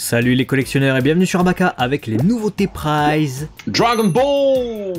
Salut les collectionneurs et bienvenue sur Abaka avec les nouveautés Prize. Dragon Ball.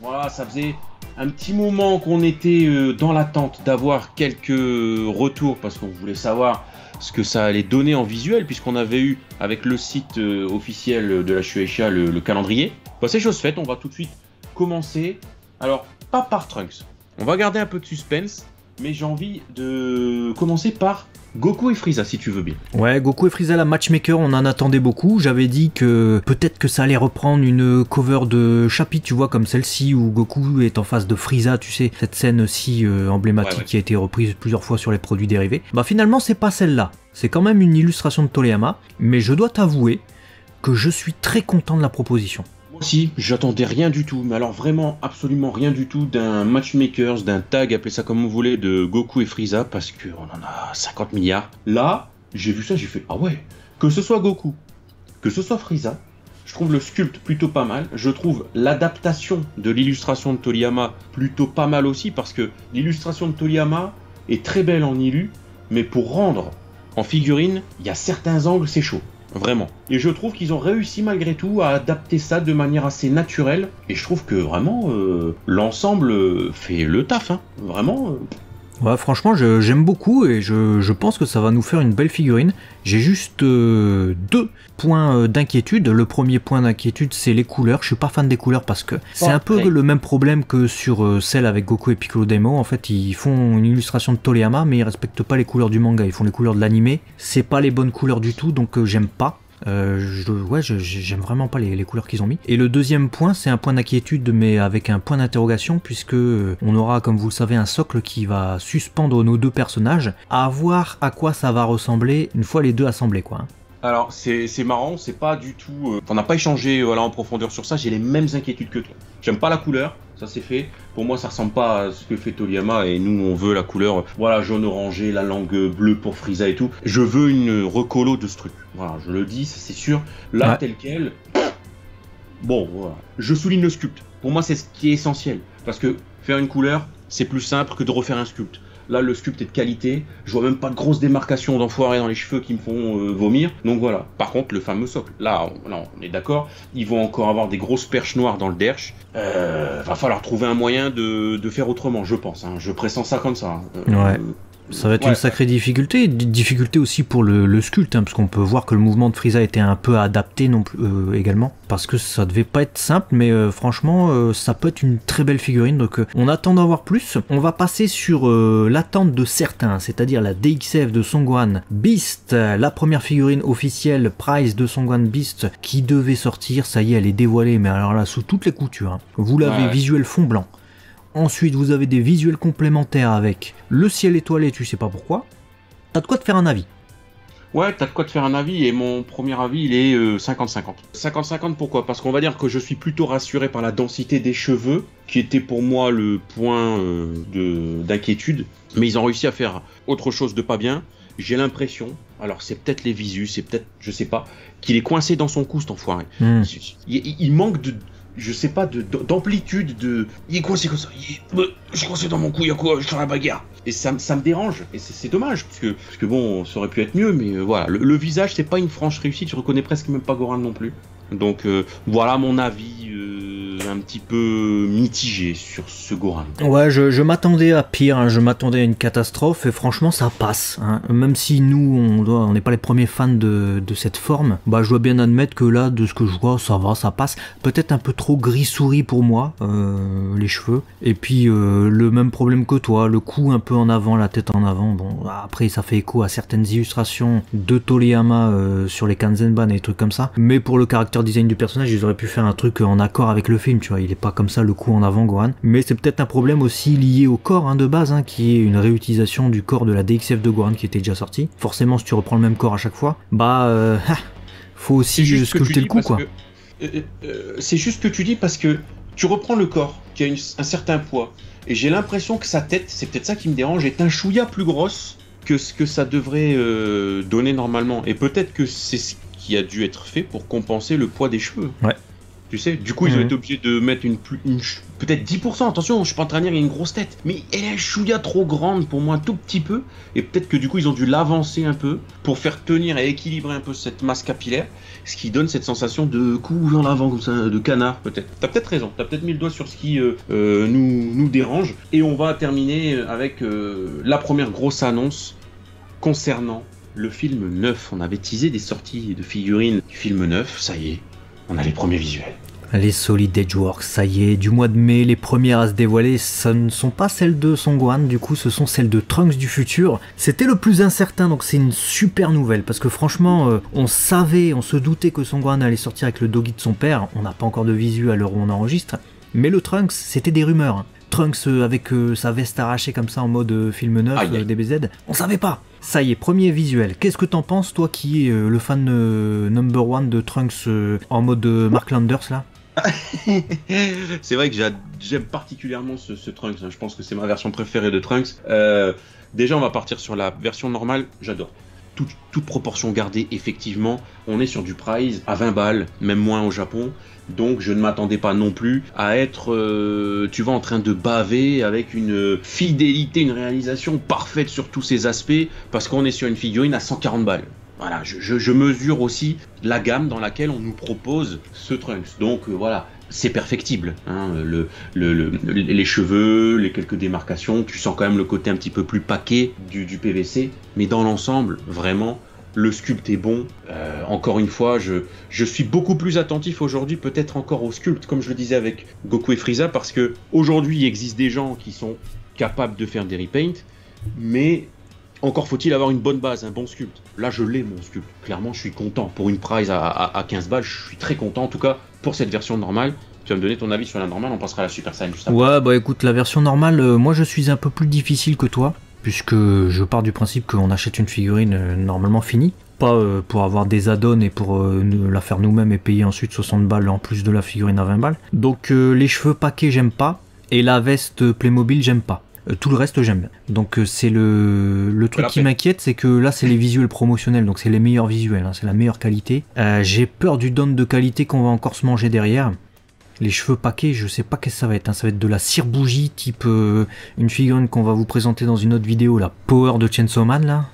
Voilà, ça faisait un petit moment qu'on était dans l'attente d'avoir quelques retours parce qu'on voulait savoir ce que ça allait donner en visuel puisqu'on avait eu avec le site officiel de la Shueisha le calendrier. Bah, c'est chose faite, on va tout de suite commencer. Alors, pas par Trunks, on va garder un peu de suspense, mais j'ai envie de commencer par Goku et Frieza, si tu veux bien. Ouais, Goku et Frieza, la matchmaker, on en attendait beaucoup. J'avais dit que peut-être que ça allait reprendre une cover de chapitre, tu vois, comme celle-ci où Goku est en face de Frieza, tu sais, cette scène si emblématique qui a été reprise plusieurs fois sur les produits dérivés. Bah finalement, c'est pas celle-là. C'est quand même une illustration de Toriyama, mais je dois t'avouer que je suis très content de la proposition. Moi aussi, j'attendais rien du tout, mais alors vraiment absolument rien du tout d'un matchmakers, d'un tag, appelez ça comme vous voulez, de Goku et Frieza, parce qu'on en a 50 milliards. Là, j'ai vu ça, j'ai fait, ah ouais, que ce soit Goku, que ce soit Frieza, je trouve le sculpte plutôt pas mal, je trouve l'adaptation de l'illustration de Toriyama plutôt pas mal aussi, parce que l'illustration de Toriyama est très belle en illu, mais pour rendre en figurine, il y a certains angles, c'est chaud. Vraiment. Et je trouve qu'ils ont réussi malgré tout à adapter ça de manière assez naturelle. Et je trouve que vraiment, l'ensemble fait le taf. Hein. Vraiment. Ouais, franchement, j'aime beaucoup et je pense que ça va nous faire une belle figurine. J'ai juste deux points d'inquiétude. Le premier point d'inquiétude, c'est les couleurs. Je suis pas fan des couleurs parce que c'est un peu le même problème que sur celle avec Goku et Piccolo Daimao. En fait, ils font une illustration de Toriyama, mais ils respectent pas les couleurs du manga. Ils font les couleurs de l'animé. C'est pas les bonnes couleurs du tout, donc j'aime pas. J'aime vraiment pas les couleurs qu'ils ont mis. Et le deuxième point, c'est un point d'inquiétude, mais avec un point d'interrogation, puisque on aura, comme vous le savez, un socle qui va suspendre nos deux personnages, à voir à quoi ça va ressembler une fois les deux assemblés, quoi. Alors, c'est marrant, c'est pas du tout... on n'a pas échangé en profondeur sur ça, j'ai les mêmes inquiétudes que toi. J'aime pas la couleur, ça c'est fait. Pour moi, ça ressemble pas à ce que fait Toriyama, et nous, on veut la couleur, voilà, jaune orangé, la langue bleue pour Frieza et tout. Je veux une recolo de ce truc. Voilà, je le dis, c'est sûr. Là, tel quel... Bon, voilà. Je souligne le sculpte. Pour moi, c'est ce qui est essentiel. Parce que faire une couleur, c'est plus simple que de refaire un sculpte. Là, le sculpte est de qualité. Je vois même pas de grosses démarcations d'enfoirés dans les cheveux qui me font vomir. Donc voilà. Par contre, le fameux socle. Là, on est d'accord. Ils vont encore avoir des grosses perches noires dans le derche. Va falloir trouver un moyen de faire autrement, je pense. Hein. Je pressens ça comme ça. Ouais. Ça va être une sacrée difficulté aussi pour le sculpte, hein, parce qu'on peut voir que le mouvement de Frieza était un peu adapté non plus, également, parce que ça devait pas être simple, mais franchement, ça peut être une très belle figurine, donc on attend d'en voir plus. On va passer sur l'attente de certains, c'est-à-dire la DXF de Son Gohan Beast, la première figurine officielle Prize de Son Gohan Beast, qui devait sortir, ça y est, elle est dévoilée, mais alors là, sous toutes les coutures, hein. Vous l'avez visuel fond blanc. Ensuite, vous avez des visuels complémentaires avec le ciel étoilé, tu sais pas pourquoi. T'as de quoi te faire un avis. Ouais, t'as de quoi te faire un avis, et mon premier avis, il est 50-50. 50-50 pourquoi? Parce qu'on va dire que je suis plutôt rassuré par la densité des cheveux, qui était pour moi le point d'inquiétude. Mais ils ont réussi à faire autre chose de pas bien. J'ai l'impression, alors c'est peut-être les visus, c'est peut-être, je sais pas, qu'il est coincé dans son cou, cet enfoiré. Il manque de... Je sais pas, d'amplitude, il est coincé comme ça, je suis coincé dans mon cou, il y a quoi, je suis dans la bagarre. Et ça me dérange, et c'est dommage, parce que bon, ça aurait pu être mieux, mais voilà, le visage, c'est pas une franche réussite, je reconnais presque même pas Goran non plus. Donc voilà mon avis un petit peu mitigé sur ce Goran. Ouais, je m'attendais à pire, hein, je m'attendais à une catastrophe, et franchement ça passe. Hein. Même si nous, on n'est pas les premiers fans de cette forme, bah je dois bien admettre que là, de ce que je vois, ça va, ça passe. Peut-être un peu trop gris-souris pour moi, les cheveux. Et puis le même problème que toi, le cou un peu en avant, la tête en avant. Bon, après ça fait écho à certaines illustrations de Toriyama sur les Kanzenban et des trucs comme ça. Mais pour le caractère design du personnage, ils auraient pu faire un truc en accord avec le film, tu vois, il est pas comme ça le coup en avant Gohan, mais c'est peut-être un problème aussi lié au corps, hein, de base, hein, qui est une réutilisation du corps de la DXF de Gohan qui était déjà sorti. Forcément, si tu reprends le même corps à chaque fois, bah faut aussi sculpter le coup, quoi. C'est juste ce que tu dis parce que tu reprends le corps qui a un certain poids, et j'ai l'impression que sa tête, c'est peut-être ça qui me dérange, est un chouïa plus grosse que ce que ça devrait donner normalement, et peut-être que c'est ce qui a dû être fait pour compenser le poids des cheveux. Ouais. Tu sais, du coup, ils ont été obligés de mettre peut-être 10%. Attention, je suis pas en train de dire qu'il y a une grosse tête, mais elle est chouïa trop grande pour moi, un tout petit peu. Et peut-être que du coup, ils ont dû l'avancer un peu pour faire tenir et équilibrer un peu cette masse capillaire, ce qui donne cette sensation de coup vers l'avant, comme ça, de canard, peut-être. T'as peut-être raison, t'as peut-être mis le doigt sur ce qui nous dérange. Et on va terminer avec la première grosse annonce concernant le film neuf. On avait teasé des sorties de figurines du film neuf, ça y est. On a les premiers visuels. Les Solid Edgeworks, ça y est, du mois de mai, les premières à se dévoiler, ce ne sont pas celles de Son Gohan, du coup ce sont celles de Trunks du futur. C'était le plus incertain, donc c'est une super nouvelle, parce que franchement, on se doutait que Son Gohan allait sortir avec le doggy de son père, on n'a pas encore de visu à l'heure où on enregistre, mais le Trunks, c'était des rumeurs. Trunks avec sa veste arrachée comme ça en mode film neuf, DBZ, on savait pas. Ça y est, premier visuel. Qu'est-ce que t'en penses, toi qui es le fan number one de Trunks en mode Mark Landers là? C'est vrai que j'aime particulièrement ce Trunks, hein. Je pense que c'est ma version préférée de Trunks. Déjà, on va partir sur la version normale, j'adore. Toute proportion gardée, effectivement, on est sur du price à 20 balles, même moins au Japon. Donc je ne m'attendais pas non plus à être, tu vois, en train de baver avec une fidélité, une réalisation parfaite sur tous ces aspects, parce qu'on est sur une figurine à 140 balles. Voilà, je mesure aussi la gamme dans laquelle on nous propose ce Trunks. Donc voilà, c'est perfectible, hein, les cheveux, les quelques démarcations, tu sens quand même le côté un petit peu plus paquet du PVC, mais dans l'ensemble, vraiment, le sculpte est bon. Encore une fois, je suis beaucoup plus attentif aujourd'hui, peut-être encore au sculpte, comme je le disais avec Goku et Frieza, parce que aujourd'hui, il existe des gens qui sont capables de faire des repaints, mais encore faut-il avoir une bonne base, un bon sculpte. Là, je l'ai, mon sculpte. Clairement, je suis content. Pour une price à 15 balles, je suis très content. En tout cas, pour cette version normale. Tu vas me donner ton avis sur la normale, on passera à la Super Saiyan juste après. Ouais, bah écoute, la version normale, moi je suis un peu plus difficile que toi, puisque je pars du principe qu'on achète une figurine normalement finie. Pas pour avoir des add-ons et pour la faire nous-mêmes et payer ensuite 60 balles en plus de la figurine à 20 balles. Donc les cheveux paquets, j'aime pas. Et la veste Playmobil, j'aime pas. Tout le reste j'aime. Donc c'est le truc qui m'inquiète, c'est que là c'est les visuels promotionnels, donc c'est les meilleurs visuels, hein, c'est la meilleure qualité. J'ai peur du down de qualité qu'on va encore se manger derrière. Les cheveux paquets, je sais pas qu'est-ce que ça va être, hein. Ça va être de la cire bougie type une figurine qu'on va vous présenter dans une autre vidéo, la Power de Chainsaw Man là.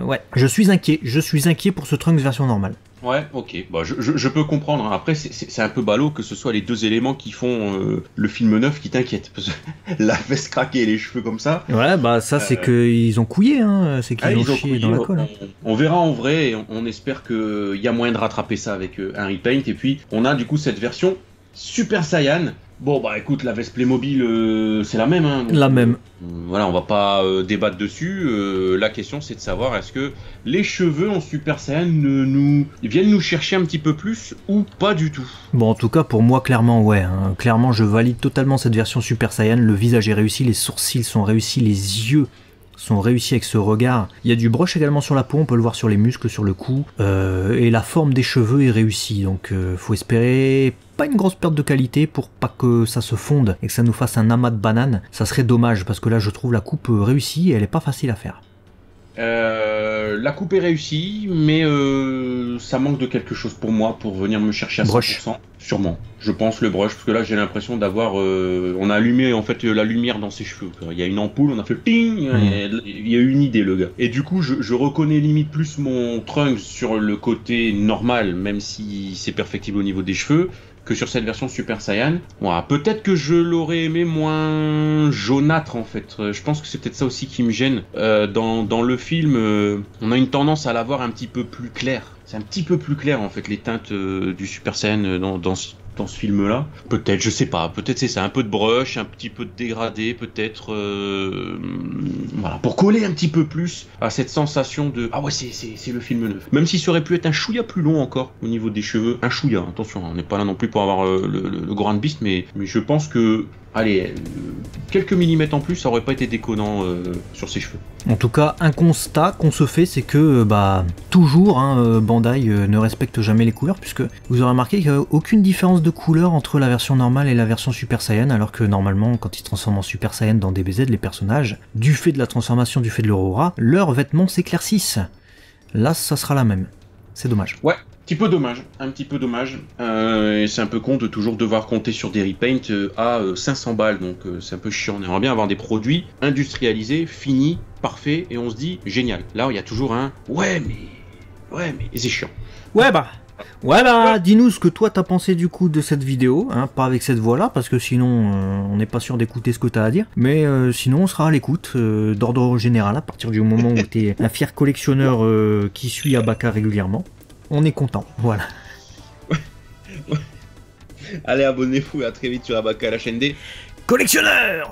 Ouais, je suis inquiet pour ce Trunks version normale. Ouais, ok, bah, je peux comprendre, hein. Après c'est un peu ballot que ce soit les deux éléments qui font le film neuf qui t'inquiètent, parce que la veste craquée et les cheveux comme ça. Ouais, bah ça c'est qu'ils ont couillé, hein. C'est qu'ils ont chié dans la colle. Hein. On verra en vrai, et on espère qu'il y a moyen de rattraper ça avec un repaint, et puis on a du coup cette version Super Saiyan. Bon bah écoute, la veste Playmobil c'est la même, hein, donc, la même. Voilà, on va pas débattre dessus. La question c'est de savoir est-ce que les cheveux en Super Saiyan viennent nous chercher un petit peu plus ou pas du tout. Bon, en tout cas pour moi clairement ouais, hein. Clairement je valide totalement cette version Super Saiyan. Le visage est réussi, les sourcils sont réussis, les yeux sont réussis avec ce regard. Il y a du brush également sur la peau, on peut le voir sur les muscles, sur le cou, et la forme des cheveux est réussie, donc faut espérer pas une grosse perte de qualité pour pas que ça se fonde et que ça nous fasse un amas de bananes. Ça serait dommage parce que là je trouve la coupe réussie et elle est pas facile à faire. La coupe est réussie, mais ça manque de quelque chose pour moi pour venir me chercher à 100%. Brush. Sûrement, je pense le brush, parce que là j'ai l'impression d'avoir... on a allumé en fait la lumière dans ses cheveux. Il y a une ampoule, on a fait ping, il y a eu une idée le gars. Et du coup je reconnais limite plus mon Trunks sur le côté normal, même si c'est perfectible au niveau des cheveux, que sur cette version Super Saiyan. Voilà, peut-être que je l'aurais aimé moins jaunâtre en fait. Je pense que c'est peut-être ça aussi qui me gêne. Dans le film, on a une tendance à l'avoir un petit peu plus clair. C'est un petit peu plus clair en fait les teintes du Super Saiyan dans ce film-là. Peut-être, je sais pas. Peut-être c'est ça, un peu de brush, un petit peu de dégradé, peut-être. Voilà, pour coller un petit peu plus à cette sensation de ah ouais c'est le film neuf. Même si ça aurait pu être un chouïa plus long encore au niveau des cheveux, un chouïa. Attention, on n'est pas là non plus pour avoir le Grand Beast, mais je pense que allez, quelques millimètres en plus, ça aurait pas été déconnant sur ses cheveux. En tout cas, un constat qu'on se fait, c'est que toujours, hein, Bandai ne respecte jamais les couleurs, puisque vous aurez remarqué qu'il n'y a aucune différence de couleur entre la version normale et la version Super Saiyan, alors que normalement, quand ils se transforment en Super Saiyan dans DBZ, les personnages, du fait de la transformation, du fait de leur aura, leurs vêtements s'éclaircissent. Là, ça sera la même. C'est dommage. Ouais, un petit peu dommage. Et c'est un peu con de toujours devoir compter sur des repaints à 500 balles, donc c'est un peu chiant. On aimerait bien avoir des produits industrialisés, finis, parfaits, et on se dit génial. Là, il y a toujours un ouais, mais et c'est chiant. Ouais, dis-nous ce que toi t'as pensé du coup de cette vidéo, hein, pas avec cette voix là, parce que sinon on n'est pas sûr d'écouter ce que t'as à dire, mais sinon on sera à l'écoute d'ordre général à partir du moment où t'es un fier collectionneur qui suit Abaka régulièrement. On est content, voilà. Allez, abonnez-vous et à très vite sur Abaka, la chaîne des collectionneurs.